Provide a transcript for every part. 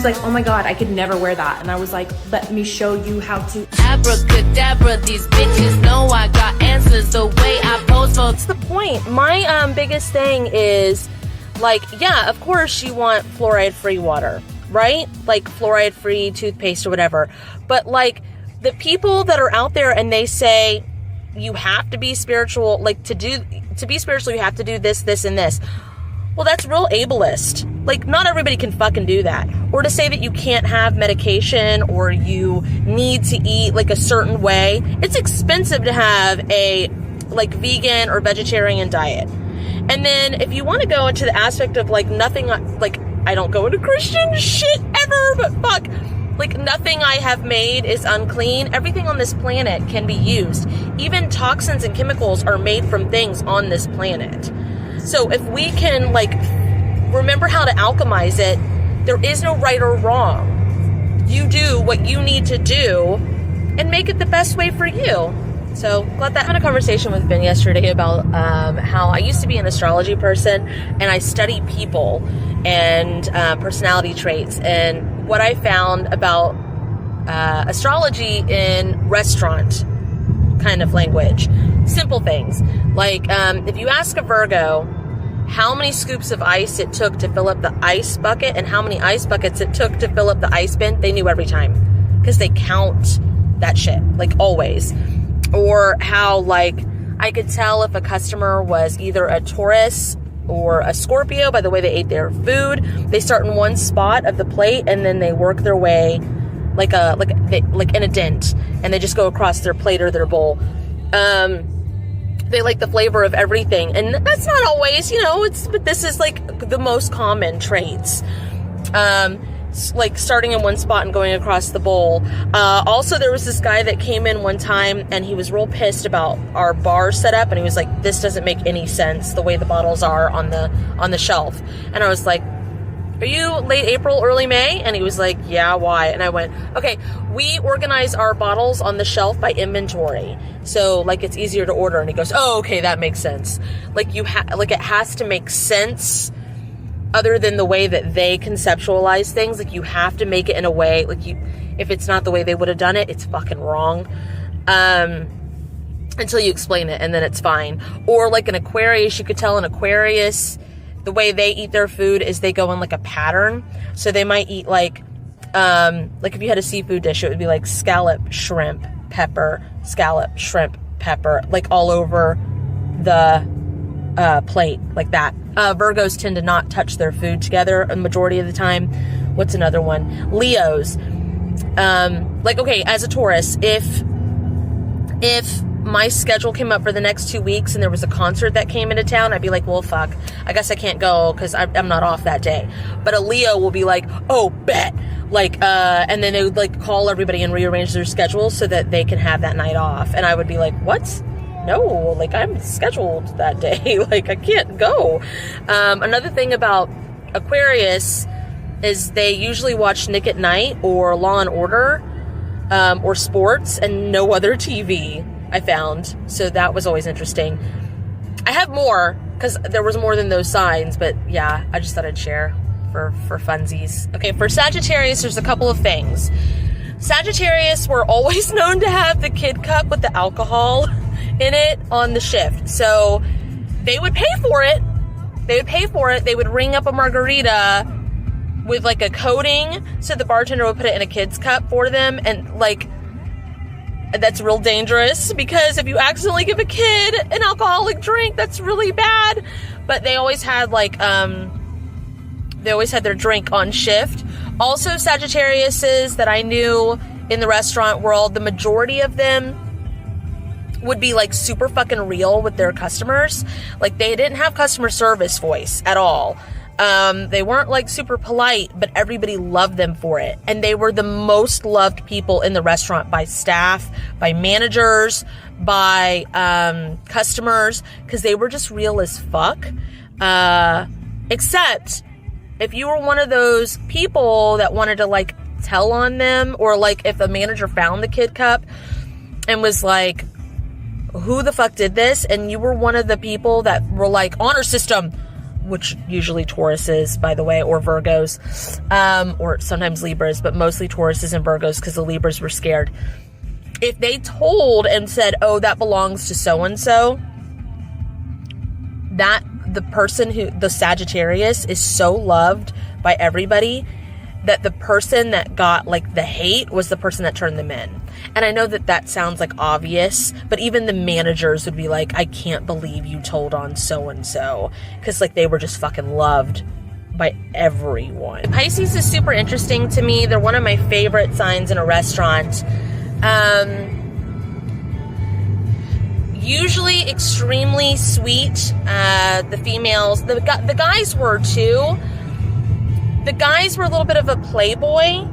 like, oh my God, I could never wear that. And I was like, let me show you how to. Abracadabra, these bitches know I got answers the way I pose for. That's the point. My biggest thing is, like, yeah, of course you want fluoride-free water, right? Like fluoride-free toothpaste or whatever. But like the people that are out there and they say you have to be spiritual, like to be spiritual, you have to do this, this, and this. Well, that's real ableist. Like, not everybody can fucking do that. Or to say that you can't have medication or you need to eat like a certain way. It's expensive to have a like vegan or vegetarian diet. And then if you want to go into the aspect of like nothing, like I don't go into Christian shit ever, but fuck, like nothing I have made is unclean. Everything on this planet can be used. Even toxins and chemicals are made from things on this planet. So if we can like remember how to alchemize it, there is no right or wrong. You do what you need to do and make it the best way for you. So glad that I had a conversation with Ben yesterday about how I used to be an astrology person and I study people and personality traits. And what I found about astrology in restaurant kind of language, simple things. Like if you ask a Virgo how many scoops of ice it took to fill up the ice bucket and how many ice buckets it took to fill up the ice bin, they knew every time because they count that shit, like always. Or how like I could tell if a customer was either a Taurus or a Scorpio by the way they ate their food. They start in one spot of the plate and then they work their way like in a dent, and they just go across their plate or their bowl. They like the flavor of everything, and that's not always, you know, but this is like the most common traits. Like starting in one spot and going across the bowl. Also, there was this guy that came in one time and he was real pissed about our bar setup, and he was like, this doesn't make any sense the way the bottles are on the shelf. And I was like, are you late April, early May? And he was like, yeah, why? And I went, okay, we organize our bottles on the shelf by inventory. So like it's easier to order. And he goes, oh, okay, that makes sense. Like like it has to make sense other than the way that they conceptualize things. Like you have to make it in a way, like if it's not the way they would have done it, it's fucking wrong. Until you explain it, and then it's fine. Or like an Aquarius, you could tell an Aquarius, the way they eat their food is they go in like a pattern. So they might eat like if you had a seafood dish, it would be like scallop, shrimp, pepper, scallop, shrimp, pepper, like all over the plate, like that. Virgos tend to not touch their food together a majority of the time. What's another one? Leos. Like, okay, as a Taurus, if my schedule came up for the next 2 weeks and there was a concert that came into town, I'd be like, well, fuck, I guess I can't go because I'm not off that day. But a Leo will be like, oh, bet. Like, and then they would like call everybody and rearrange their schedules so that they can have that night off. And I would be like, what? No, like I'm scheduled that day. Like I can't go. Another thing about Aquarius is they usually watch Nick at Night or Law and Order, or sports and no other TV, I found. So that was always interesting. I have more because there was more than those signs, but yeah, I just thought I'd share for funsies. Okay, for Sagittarius, there's a couple of things. Sagittarius were always known to have the kid cup with the alcohol in it on the shift. So they would pay for it. They would ring up a margarita with like a coating. So the bartender would put it in a kid's cup for them. And like, that's real dangerous because if you accidentally give a kid an alcoholic drink, that's really bad. But they always had like, they always had their drink on shift. Also, Sagittariuses that I knew in the restaurant world, the majority of them would be like super fucking real with their customers. Like they didn't have customer service voice at all. They weren't like super polite, but everybody loved them for it. And they were the most loved people in the restaurant by staff, by managers, by customers, because they were just real as fuck. Except if you were one of those people that wanted to like tell on them, or like if a manager found the kid cup and was like, who the fuck did this? And you were one of the people that were like, honor system, which usually Tauruses, by the way, or Virgos, or sometimes Libras, but mostly Tauruses and Virgos, because the Libras were scared. If they told and said, oh, that belongs to so-and-so, that the person the Sagittarius is so loved by everybody that the person that got like the hate was the person that turned them in. And I know that sounds like obvious, but even the managers would be like, I can't believe you told on so-and-so, because like they were just fucking loved by everyone. Pisces is super interesting to me. They're one of my favorite signs in a restaurant. Usually extremely sweet. The females, the guys were too. The guys were a little bit of a playboy,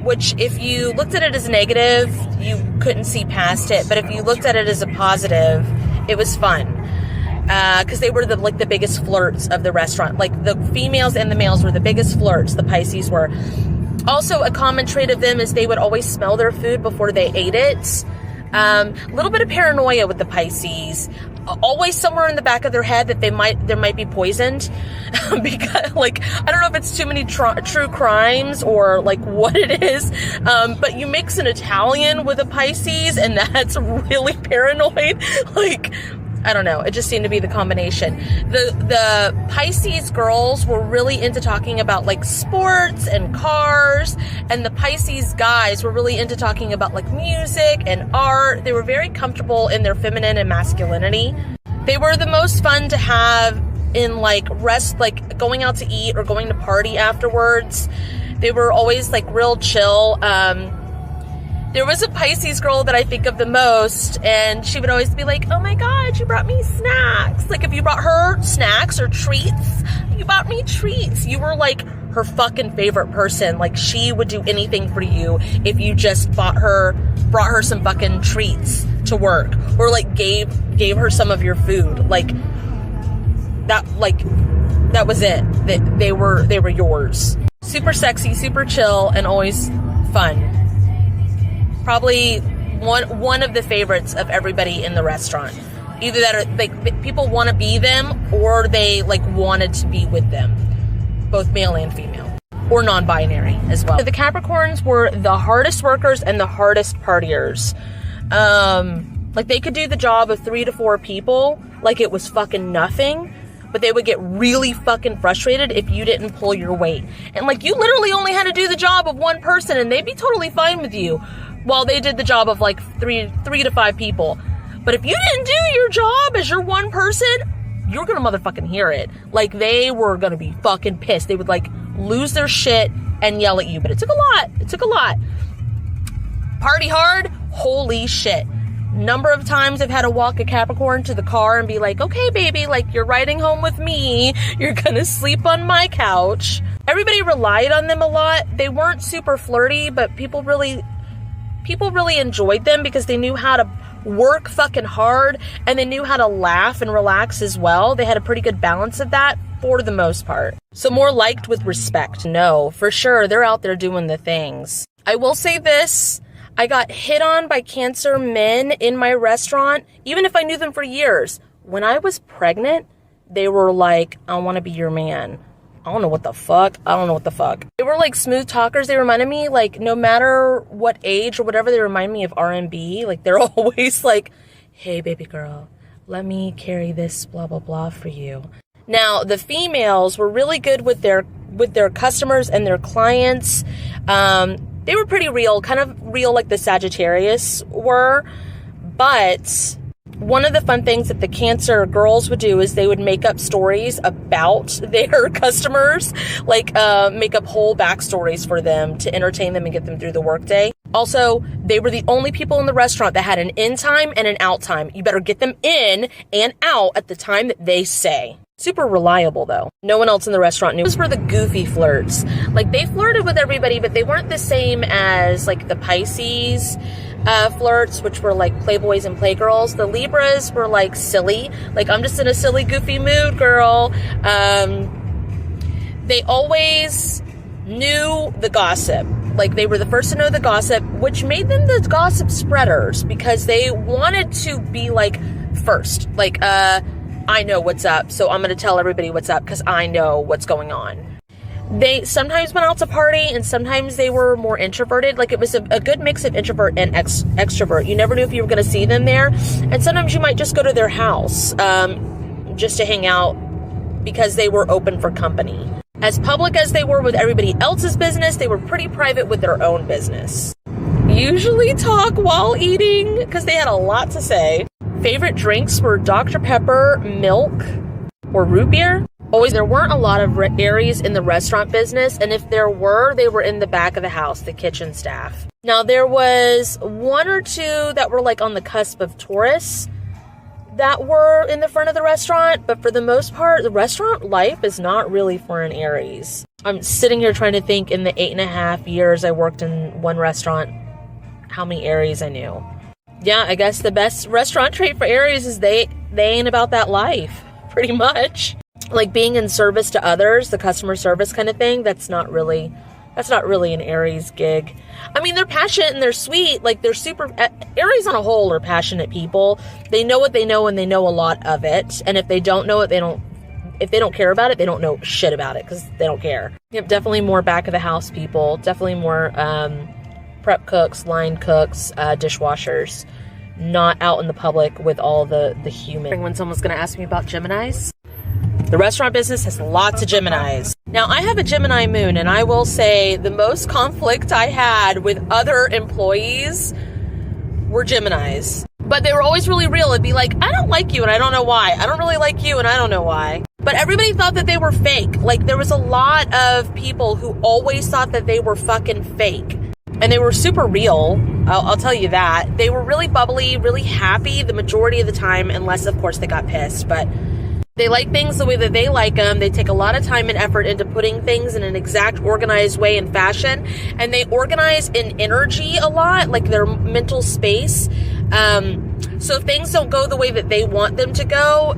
which if you looked at it as negative, you couldn't see past it. But if you looked at it as a positive, it was fun. Because they were the biggest flirts of the restaurant. Like the females and the males were the biggest flirts, the Pisces were. Also, a common trait of them is they would always smell their food before they ate it. A little bit of paranoia with the Pisces. Always somewhere in the back of their head that they might be poisoned. Because, like, I don't know if it's too many true crimes or, like, what it is. But you mix an Italian with a Pisces, and that's really paranoid. Like, I don't know. It just seemed to be the combination. The Pisces girls were really into talking about like sports and cars, and the Pisces guys were really into talking about like music and art. They were very comfortable in their feminine and masculinity. They were the most fun to have in like going out to eat or going to party afterwards. They were always like real chill. There was a Pisces girl that I think of the most, and she would always be like, oh my God, you brought me snacks. Like if you brought her snacks or treats, you bought me treats. You were like her fucking favorite person. Like she would do anything for you if you just brought her some fucking treats to work, or like gave her some of your food. Like that was it. They were yours. Super sexy, super chill, and always fun. Probably one of the favorites of everybody in the restaurant. Either that, or like people want to be them, or they like wanted to be with them, both male and female, or non-binary as well. The Capricorns were the hardest workers and the hardest partiers. Like they could do the job of 3 to 4 people like it was fucking nothing, but they would get really fucking frustrated if you didn't pull your weight. And like you literally only had to do the job of one person, and they'd be totally fine with you, while they did the job of like 3 to 5 people. But if you didn't do your job as your one person, you're gonna motherfucking hear it. Like they were gonna be fucking pissed. They would like lose their shit and yell at you. But it took a lot. Party hard, holy shit. Number of times I've had to walk a Capricorn to the car and be like, okay baby, like you're riding home with me, you're gonna sleep on my couch. Everybody relied on them a lot. They weren't super flirty, but people really enjoyed them because they knew how to work fucking hard, and they knew how to laugh and relax as well. They had a pretty good balance of that for the most part. So more liked with respect. No, for sure. They're out there doing the things. I will say this. I got hit on by Cancer men in my restaurant, even if I knew them for years. When I was pregnant, they were like, I want to be your man. I don't know what the fuck. They were like smooth talkers. They reminded me, like, no matter what age or whatever, they remind me of R&B. Like, they're always like, hey, baby girl, let me carry this blah, blah, blah for you. Now, the females were really good with their customers and their clients. They were pretty real, kind of real like the Sagittarius were. But one of the fun things that the Cancer girls would do is they would make up stories about their customers, like make up whole backstories for them to entertain them and get them through the workday. Also, they were the only people in the restaurant that had an in time and an out time. You better get them in and out at the time that they say. Super reliable, though. No one else in the restaurant knew. Those were the goofy flirts. Like, they flirted with everybody, but they weren't the same as, like, the Pisces flirts, which were, like, playboys and playgirls. The Libras were, like, silly. Like, I'm just in a silly, goofy mood, girl. They always knew the gossip. Like, they were the first to know the gossip, which made them the gossip spreaders because they wanted to be, like, first. Like, I know what's up, so I'm going to tell everybody what's up because I know what's going on. They sometimes went out to party, and sometimes they were more introverted. Like, it was a good mix of introvert and extrovert. You never knew if you were going to see them there. And sometimes you might just go to their house just to hang out because they were open for company. As public as they were with everybody else's business, they were pretty private with their own business. Usually talk while eating because they had a lot to say. Favorite drinks were Dr. Pepper, milk, or root beer. Always, there weren't a lot of Aries in the restaurant business, and if there were, they were in the back of the house, the kitchen staff. Now, there was one or two that were like on the cusp of Taurus that were in the front of the restaurant, but for the most part, the restaurant life is not really for an Aries. I'm sitting here trying to think in the 8.5 years I worked in one restaurant, how many Aries I knew. Yeah, I guess the best restaurant trait for Aries is they ain't about that life, pretty much. Like being in service to others, the customer service kind of thing, that's not really an Aries gig. I mean, they're passionate and they're sweet. Like, they're super... Aries on a whole are passionate people. They know what they know, and they know a lot of it. And if they don't know it, if they don't care about it, they don't know shit about it because they don't care. Yep, definitely more back of the house people. Definitely more prep cooks, line cooks, dishwashers. Not out in the public with all the human. When someone's going to ask me about Geminis, the restaurant business has lots of Geminis. Now, I have a Gemini moon, and I will say the most conflict I had with other employees were Geminis. But they were always really real. It'd be like, I don't like you, and I don't know why. I don't really like you, and I don't know why. But everybody thought that they were fake. Like, there was a lot of people who always thought that they were fucking fake. And they were super real, I'll tell you that. They were really bubbly, really happy the majority of the time, unless, of course, they got pissed. But they like things the way that they like them. They take a lot of time and effort into putting things in an exact organized way and fashion. And they organize in energy a lot, like their mental space. So if things don't go the way that they want them to go,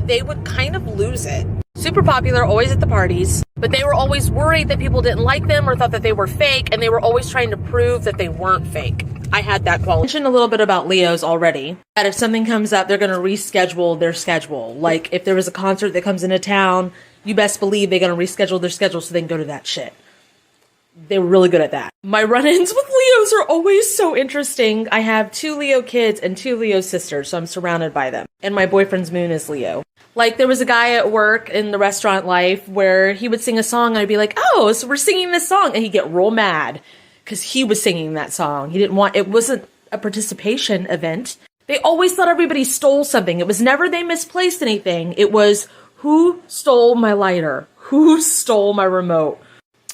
they would kind of lose it. Super popular, always at the parties. But they were always worried that people didn't like them or thought that they were fake. And they were always trying to prove that they weren't fake. I had that quality. I mentioned a little bit about Leos already. That if something comes up, they're going to reschedule their schedule. Like, if there was a concert that comes into town, you best believe they're going to reschedule their schedule so they can go to that shit. They were really good at that. My run-ins with Leos are always so interesting. I have 2 Leo kids and 2 Leo sisters, so I'm surrounded by them. And my boyfriend's moon is Leo. Like, there was a guy at work in the restaurant life where he would sing a song and I'd be like, oh, so we're singing this song. And he'd get real mad because he was singing that song. It wasn't a participation event. They always thought everybody stole something. It was never they misplaced anything. It was, who stole my lighter? Who stole my remote?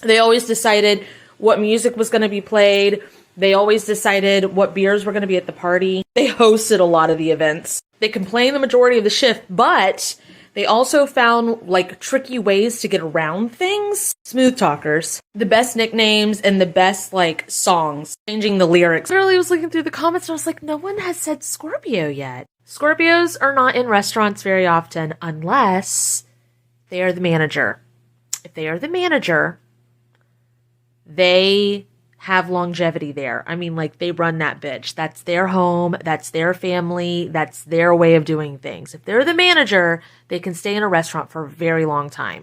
They always decided what music was going to be played. They always decided what beers were going to be at the party. They hosted a lot of the events. They complained the majority of the shift, but they also found like tricky ways to get around things. Smooth talkers. The best nicknames and the best like songs. Changing the lyrics. I literally was looking through the comments and I was like, no one has said Scorpio yet. Scorpios are not in restaurants very often unless they are the manager. If they are the manager, they have longevity there. I mean, like, they run that bitch. That's their home. That's their family. That's their way of doing things. If they're the manager, they can stay in a restaurant for a very long time.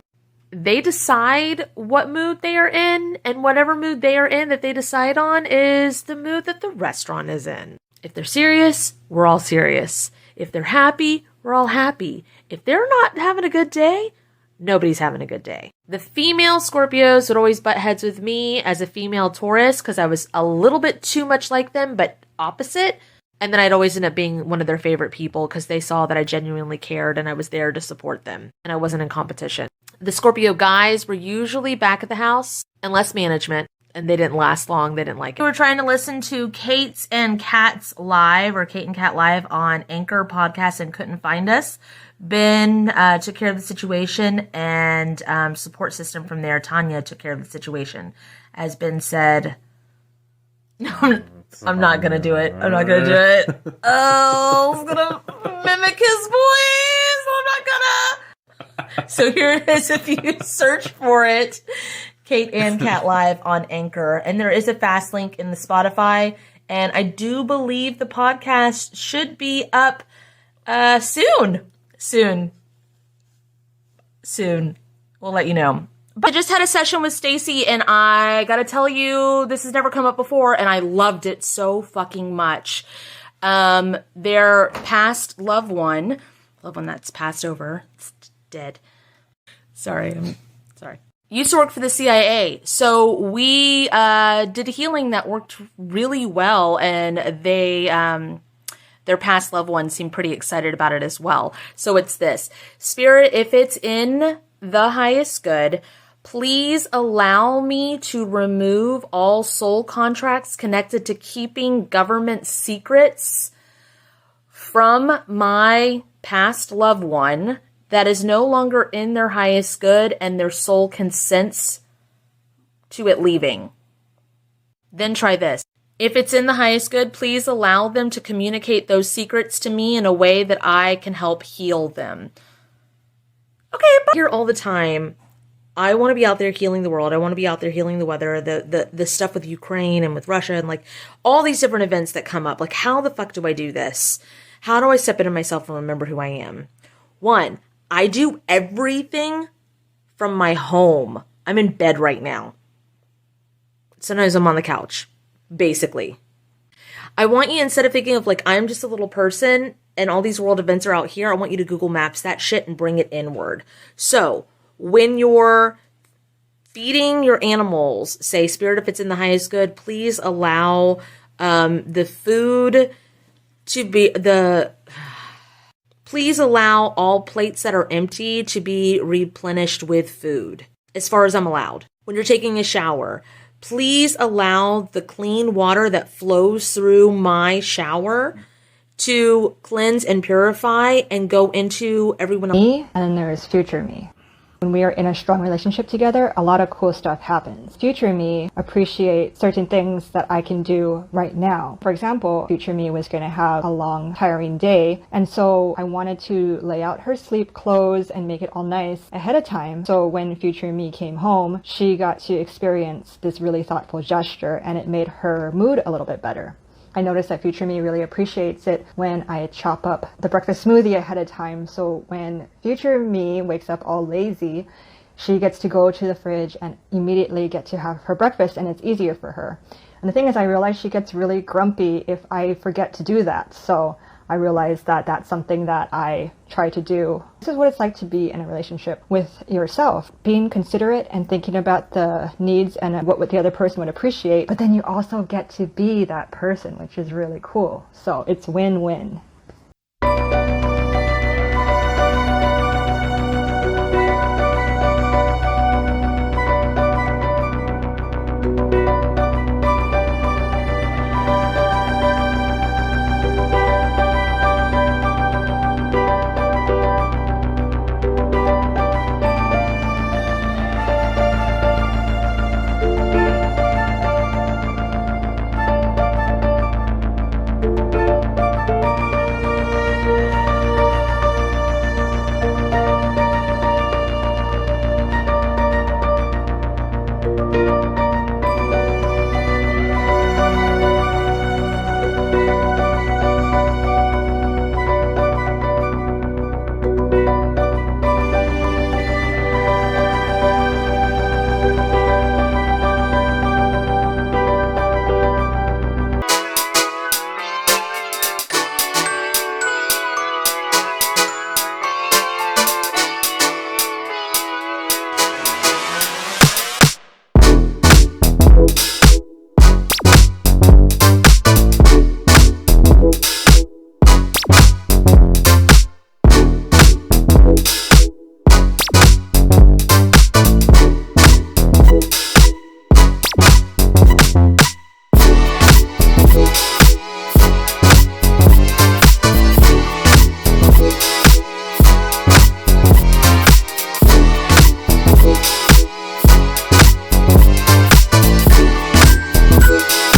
They decide what mood they are in, and whatever mood they are in that they decide on is the mood that the restaurant is in. If they're serious, we're all serious. If they're happy, we're all happy. If they're not having a good day, nobody's having a good day. The female Scorpios would always butt heads with me as a female Taurus because I was a little bit too much like them, but opposite. And then I'd always end up being one of their favorite people because they saw that I genuinely cared and I was there to support them and I wasn't in competition. The Scorpio guys were usually back at the house and less management, and they didn't last long. They didn't like it. We were trying to listen to Kate's and Kat's live, or Kate and Kat live on Anchor podcast, and couldn't find us. Ben took care of the situation, and support system from there, Tanya, took care of the situation. As Ben said, I'm not going to do it. I'm not going to do it. Oh, I was going to mimic his voice. I'm not going to. So here it is if you search for it. Kate and Kat live on Anchor. And there is a fast link in the Spotify. And I do believe the podcast should be up soon. Soon. We'll let you know. But I just had a session with Stacy, and I gotta tell you, this has never come up before, and I loved it so fucking much. Their past loved one that's passed over, it's dead. Sorry. Used to work for the CIA. So we did a healing that worked really well, and they their past loved one seemed pretty excited about it as well. So it's this. Spirit, if it's in the highest good, please allow me to remove all soul contracts connected to keeping government secrets from my past loved one that is no longer in their highest good and their soul consents to it leaving. Then try this. If it's in the highest good, please allow them to communicate those secrets to me in a way that I can help heal them. Okay, but here all the time. I want to be out there healing the world. I want to be out there healing the weather, the stuff with Ukraine and with Russia and like all these different events that come up. Like, how the fuck do I do this? How do I step into myself and remember who I am? One, I do everything from my home. I'm in bed right now. Sometimes I'm on the couch, basically. I want you, instead of thinking of like, I'm just a little person and all these world events are out here, I want you to Google Maps that shit and bring it inward. So, when you're feeding your animals, say, Spirit, if it's in the highest good, please allow the food to be please allow all plates that are empty to be replenished with food, as far as I'm allowed. When you're taking a shower, please allow the clean water that flows through my shower to cleanse and purify and go into everyone else. Me, and then there is future me. When we are in a strong relationship together, a lot of cool stuff happens. Future me appreciates certain things that I can do right now. For example, future me was going to have a long, tiring day, and so I wanted to lay out her sleep clothes and make it all nice ahead of time. So when future me came home, she got to experience this really thoughtful gesture, and it made her mood a little bit better. I noticed that future me really appreciates it when I chop up the breakfast smoothie ahead of time. So when future me wakes up all lazy, she gets to go to the fridge and immediately get to have her breakfast, and it's easier for her. And the thing is, I realize she gets really grumpy if I forget to do that. So I realized that that's something that I try to do. This is what it's like to be in a relationship with yourself. Being considerate and thinking about the needs and what the other person would appreciate, but then you also get to be that person, which is really cool. So it's win-win.